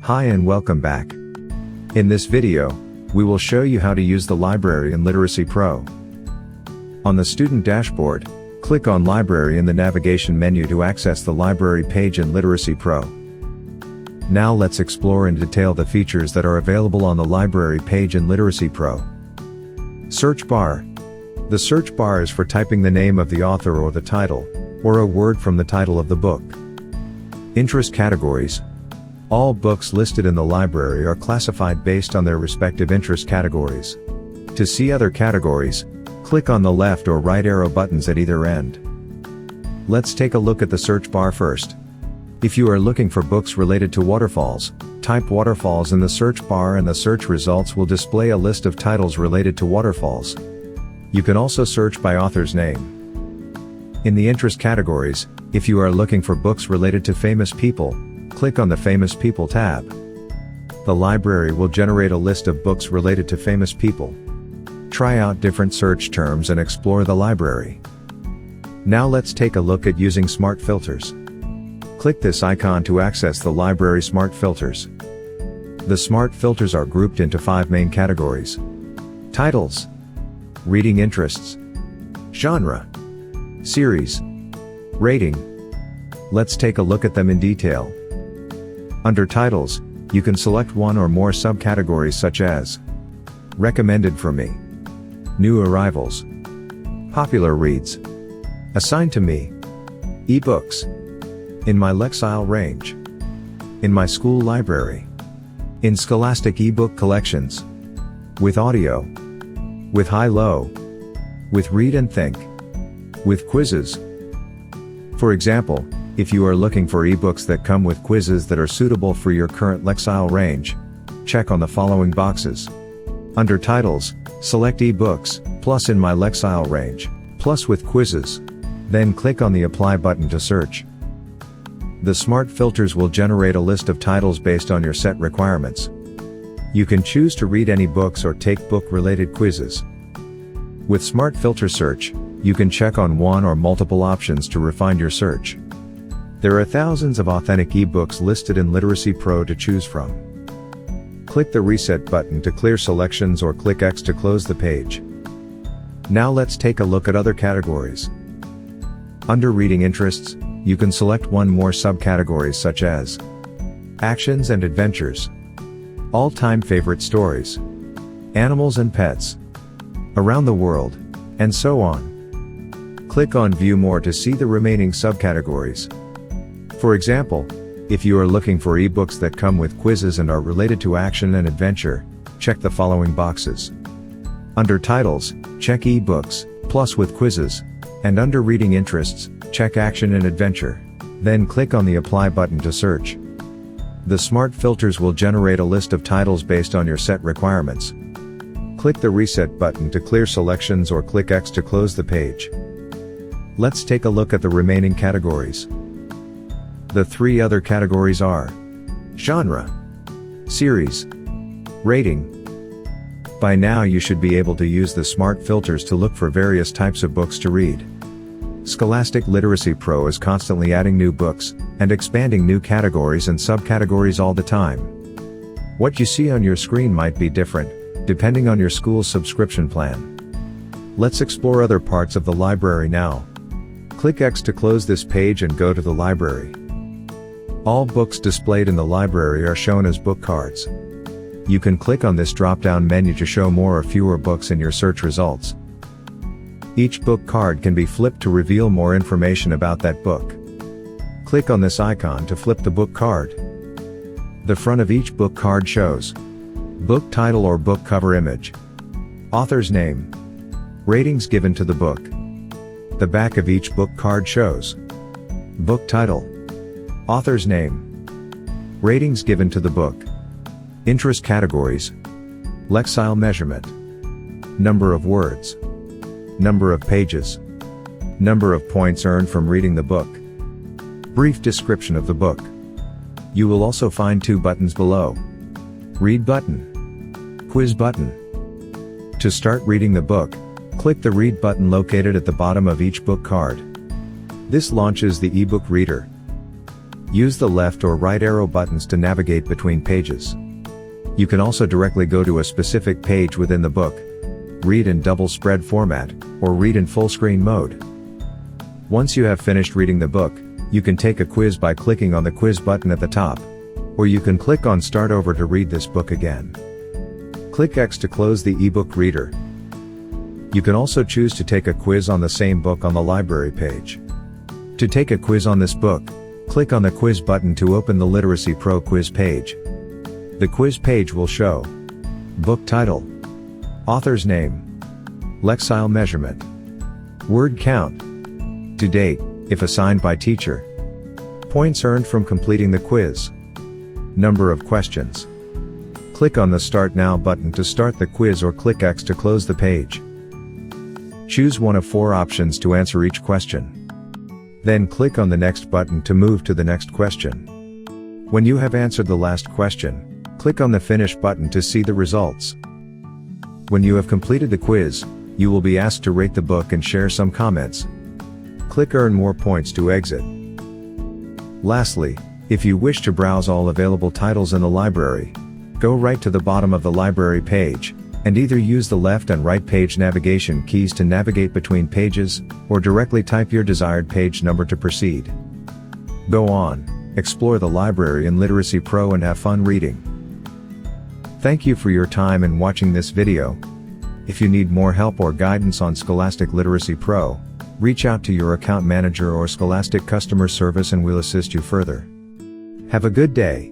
Hi and welcome back. In this video, we will show you how to use the library in Literacy Pro. On the student dashboard, click on Library in the navigation menu to access the library page in Literacy Pro. Now let's explore in detail the features that are available on the library page in Literacy Pro. Search bar. The search bar is for typing the name of the author or the title, or a word from the title of the book. Interest categories. All books listed in the library are classified based on their respective interest categories. To see other categories, click on the left or right arrow buttons at either end. Let's take a look at the search bar first. If you are looking for books related to waterfalls, type waterfalls in the search bar and the search results will display a list of titles related to waterfalls. You can also search by author's name. In the interest categories, if you are looking for books related to famous people, click on the Famous People tab. The library will generate a list of books related to famous people. Try out different search terms and explore the library. Now let's take a look at using smart filters. Click this icon to access the library smart filters. The smart filters are grouped into 5 main categories: titles, reading interests, genre, series, rating. Let's take a look at them in detail. Under titles, you can select one or more subcategories such as recommended for me, new arrivals, popular reads, assigned to me, ebooks, in my Lexile range, in my school library, in Scholastic ebook collections, with audio, with high-low, with read and think, with quizzes. For example, if you are looking for ebooks that come with quizzes that are suitable for your current Lexile range, check on the following boxes. Under titles, select ebooks, plus in my Lexile range, plus with quizzes. Then click on the Apply button to search. The smart filters will generate a list of titles based on your set requirements. You can choose to read any books or take book-related quizzes. With Smart Filter Search, you can check on one or multiple options to refine your search. There are thousands of authentic ebooks listed in Literacy Pro to choose from. Click the Reset button to clear selections or click X to close the page. Now let's take a look at other categories. Under Reading Interests, you can select one more subcategories such as actions and adventures, all-time favorite stories, animals and pets, around the world, and so on. Click on View More to see the remaining subcategories. For example, if you are looking for ebooks that come with quizzes and are related to action and adventure, check the following boxes. Under Titles, check ebooks, plus with quizzes, and under Reading Interests, check Action and Adventure. Then click on the Apply button to search. The smart filters will generate a list of titles based on your set requirements. Click the Reset button to clear selections or click X to close the page. Let's take a look at the remaining categories. The 3 other categories are genre, series, rating. By now you should be able to use the smart filters to look for various types of books to read. Scholastic Literacy Pro is constantly adding new books, and expanding new categories and subcategories all the time. What you see on your screen might be different, depending on your school's subscription plan. Let's explore other parts of the library now. Click X to close this page and go to the library. All books displayed in the library are shown as book cards. You can click on this drop-down menu to show more or fewer books in your search results. Each book card can be flipped to reveal more information about that book. Click on this icon to flip the book card. The front of each book card shows book title or book cover image, author's name, ratings given to the book. The back of each book card shows book title, author's name, ratings given to the book, interest categories, Lexile measurement, number of words, number of pages, number of points earned from reading the book, brief description of the book. You will also find 2 buttons below: Read button, Quiz button. To start reading the book, click the Read button located at the bottom of each book card. This launches the ebook reader. Use the left or right arrow buttons to navigate between pages. You can also directly go to a specific page within the book, read in double spread format, or read in full screen mode. Once you have finished reading the book, you can take a quiz by clicking on the quiz button at the top, or you can click on Start Over to read this book again. Click X to close the ebook reader. You can also choose to take a quiz on the same book on the library page. To take a quiz on this book, click on the quiz button to open the Literacy Pro quiz page. The quiz page will show book title, author's name, lexile measurement, word count, to date, if assigned by teacher, points earned from completing the quiz, number of questions. Click on the Start Now button to start the quiz or click X to close the page. Choose one of 4 options to answer each question. Then click on the Next button to move to the next question. When you have answered the last question, click on the Finish button to see the results. When you have completed the quiz, you will be asked to rate the book and share some comments. Click Earn More Points to exit. Lastly, if you wish to browse all available titles in the library, go right to the bottom of the library page, and either use the left and right page navigation keys to navigate between pages, or directly type your desired page number to proceed. Go on, explore the library in Literacy Pro and have fun reading. Thank you for your time in watching this video. If you need more help or guidance on Scholastic Literacy Pro, reach out to your account manager or Scholastic customer service and we'll assist you further. Have a good day.